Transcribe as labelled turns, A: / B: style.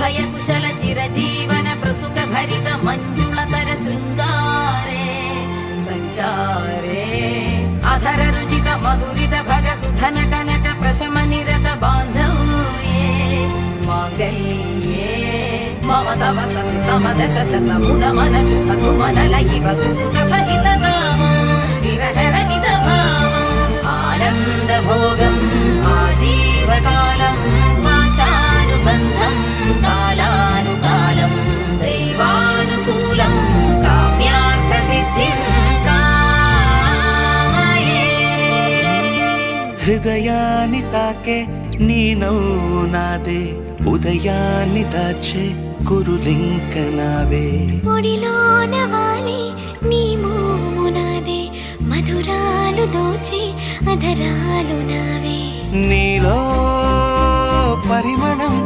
A: అభయ కుశల చిరజీవన ప్రసుక భరిత మంజుళతర శృంగారే సంచారే అధర రుచిత మధురిత భగ సుధన కనక ప్రశమ నిరత బాంధవ్యే మాంగళ్యే మమ తవ సతి సమదశ శత ముదమన శుభ సుమనల ఇవ సుసుత సహిత కామం విరహరహిత భావం ఆనంద భోగం ఆజీవకాలం పాశానుబంధం కాలానుకాలం దైవానుకూలం కామ్యార్థ సిద్ధిం కామయే.
B: హృదయాన్ని తాకే నీ నవ్వు నాదే, ఉదయాన్ని దాచే కురులింక నావే.
C: ఒడిలోన వాలి నీ మోము నాదే, మధురాలు దోచి అధరాలు నావే.
B: నీలో పరిమళం